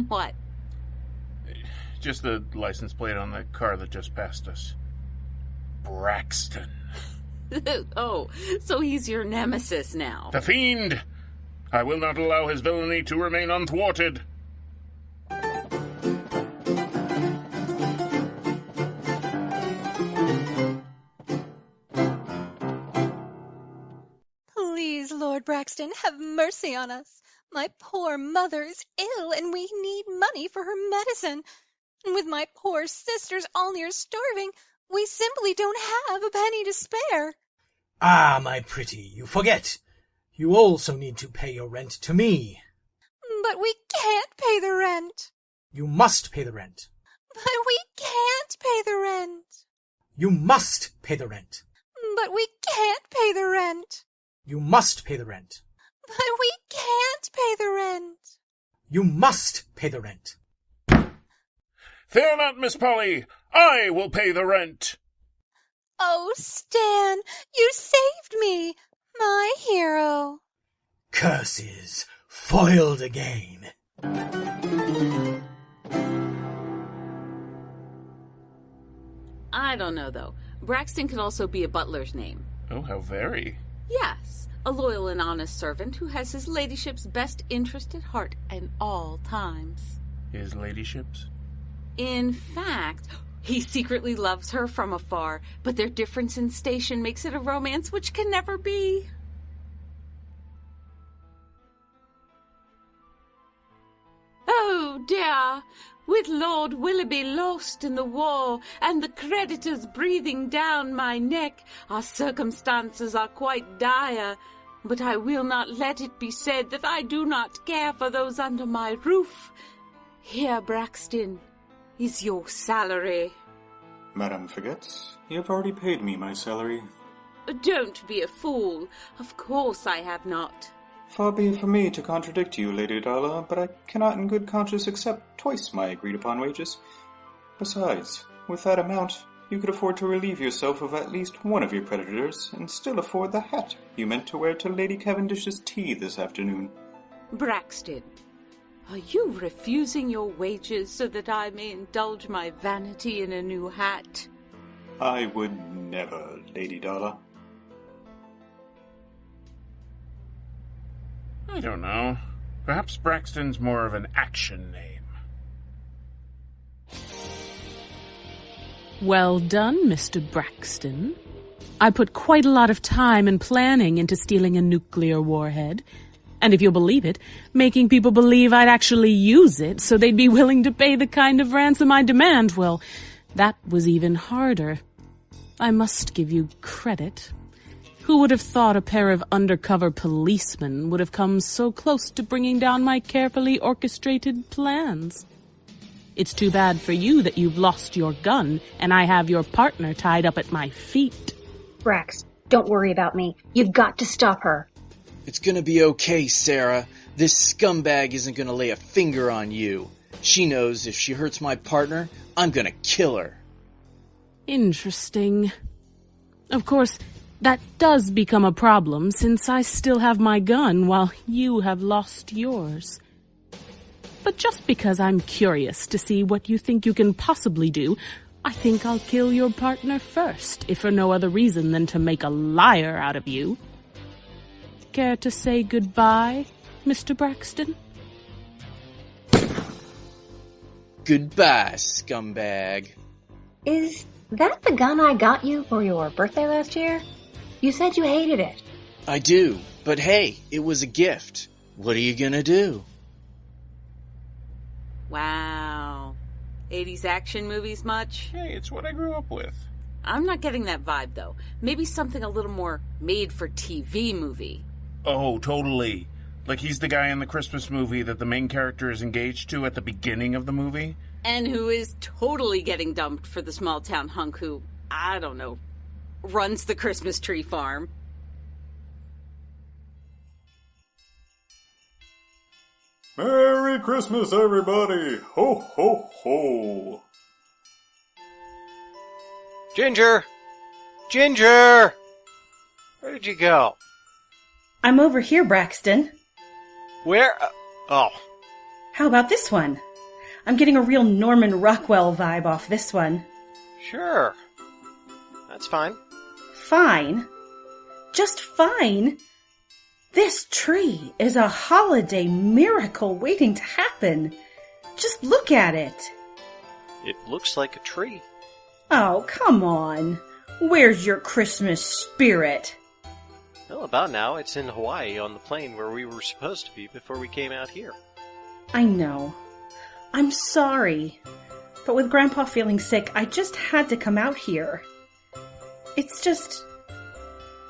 What? Just the license plate on the car that just passed us. Braxton. Oh, so he's your nemesis now. The fiend! I will not allow his villainy to remain unthwarted. Please, Lord Braxton, have mercy on us. My poor mother is ill, and we need money for her medicine. And with my poor sisters all near starving, we simply don't have a penny to spare. Ah, my pretty, you forget. You also need to pay your rent to me. But we can't pay the rent. You must pay the rent. But we can't pay the rent. You must pay the rent. But we can't pay the rent. You must pay the rent. But we can't pay the rent. You must pay the rent. Fear not, Miss Polly. I will pay the rent. Oh, Stan, you saved me, my hero. Curses, foiled again. I don't know, though. Braxton could also be a butler's name. Oh, how very. Yes, a loyal and honest servant who has his ladyship's best interest at heart at all times. His ladyship's? In fact, he secretly loves her from afar, but their difference in station makes it a romance which can never be. Oh, dear! With Lord Willoughby lost in the war, and the creditors breathing down my neck, our circumstances are quite dire. But I will not let it be said that I do not care for those under my roof. Here, Braxton, is your salary. Madame forgets. You have already paid me my salary. Don't be a fool. Of course I have not. Far be it from me to contradict you, Lady Darla, but I cannot in good conscience accept twice my agreed-upon wages. Besides, with that amount, you could afford to relieve yourself of at least one of your creditors, and still afford the hat you meant to wear to Lady Cavendish's tea this afternoon. Braxton, are you refusing your wages so that I may indulge my vanity in a new hat? I would never, Lady Darla. I don't know. Perhaps Braxton's more of an action name. Well done, Mr. Braxton. I put quite a lot of time and planning into stealing a nuclear warhead. And if you'll believe it, making people believe I'd actually use it so they'd be willing to pay the kind of ransom I demand, well, that was even harder. I must give you credit. Who would have thought a pair of undercover policemen would have come so close to bringing down my carefully orchestrated plans? It's too bad for you that you've lost your gun and I have your partner tied up at my feet. Brax, don't worry about me. You've got to stop her. It's gonna be okay, Sarah. This scumbag isn't gonna lay a finger on you. She knows if she hurts my partner, I'm gonna kill her. Interesting. Of course, that does become a problem since I still have my gun while you have lost yours. But just because I'm curious to see what you think you can possibly do, I think I'll kill your partner first, if for no other reason than to make a liar out of you. Care to say goodbye, Mr. Braxton? Goodbye, scumbag. Is that the gun I got you for your birthday last year? You said you hated it. I do, but hey, it was a gift. What are you gonna do? Wow. 80s action movies much? Hey, it's what I grew up with. I'm not getting that vibe, though. Maybe something a little more made-for-TV movie. Oh, totally. Like he's the guy in the Christmas movie that the main character is engaged to at the beginning of the movie. And who is totally getting dumped for the small-town hunk who, I don't know, runs the Christmas tree farm. Merry Christmas, everybody! Ho, ho, ho! Ginger! Ginger! Where did you go? I'm over here, Braxton. Where? Oh. How about this one? I'm getting a real Norman Rockwell vibe off this one. Sure. That's fine. Fine? Just fine? This tree is a holiday miracle waiting to happen. Just look at it. It looks like a tree. Oh, come on. Where's your Christmas spirit? Well, about now, it's in Hawaii on the plane where we were supposed to be before we came out here. I know. I'm sorry. But with Grandpa feeling sick, I just had to come out here. It's just...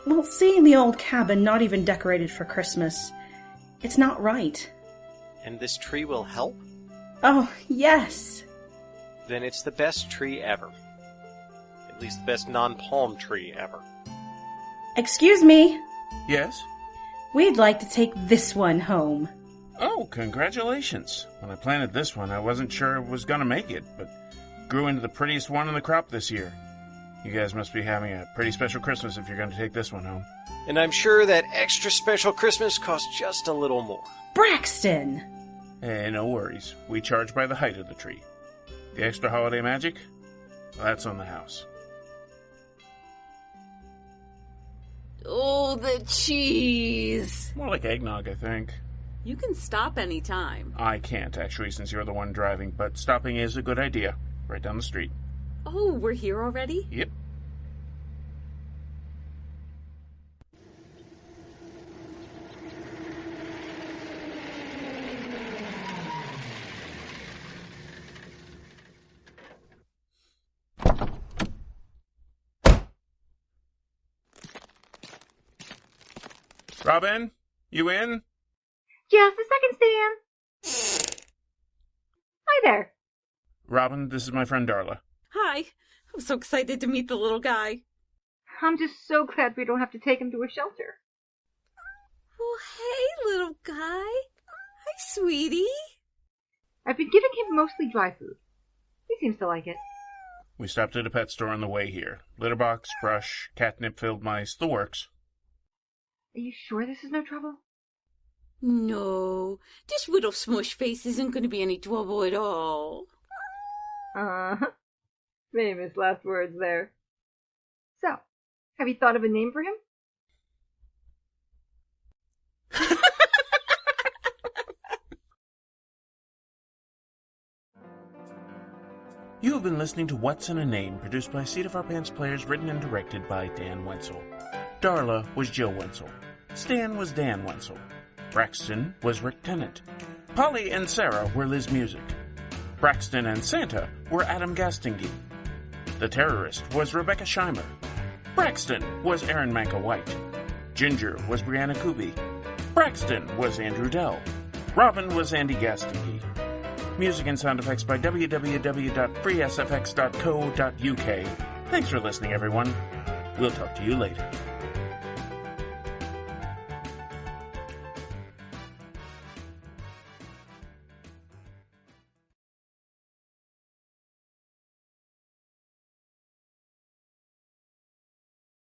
Well, seeing the old cabin not even decorated for Christmas, it's not right. And this tree will help? Oh, yes. Then it's the best tree ever. At least the best non-palm tree ever. Excuse me. Yes? We'd like to take this one home. Oh, congratulations. When I planted this one, I wasn't sure it was going to make it, but grew into the prettiest one in the crop this year. You guys must be having a pretty special Christmas if you're going to take this one home. And I'm sure that extra special Christmas costs just a little more. Braxton! Hey, no worries. We charge by the height of the tree. The extra holiday magic? Well, that's on the house. Oh, the cheese. More like eggnog, I think. You can stop any time. I can't, actually, since you're the one driving, but stopping is a good idea. Right down the street. Oh, we're here already? Yep. Robin, you in? Just a second, Stan. Hi there. Robin, this is my friend Darla. Hi. I'm so excited to meet the little guy. I'm just so glad we don't have to take him to a shelter. Oh, hey, little guy. Hi, sweetie. I've been giving him mostly dry food. He seems to like it. We stopped at a pet store on the way here. Litter box, brush, catnip-filled mice, the works. Are you sure this is no trouble? No, this little smush face isn't going to be any trouble at all. Famous last words there. So, have you thought of a name for him? You have been listening to What's in a Name, produced by Seat of Our Pants Players, written and directed by Dan Wenzel. Darla was Jill Wenzel. Stan was Dan Wenzel. Braxton was Rick Tennant. Polly and Sarah were Liz Music. Braxton and Santa were Adam Gastingy. The terrorist was Rebecca Scheimer. Braxton was Aaron Manka White. Ginger was Brianna Kubi. Braxton was Andrew Dell. Robin was Andy Gastingy. Music and sound effects by www.freesfx.co.uk. Thanks for listening, everyone. We'll talk to you later.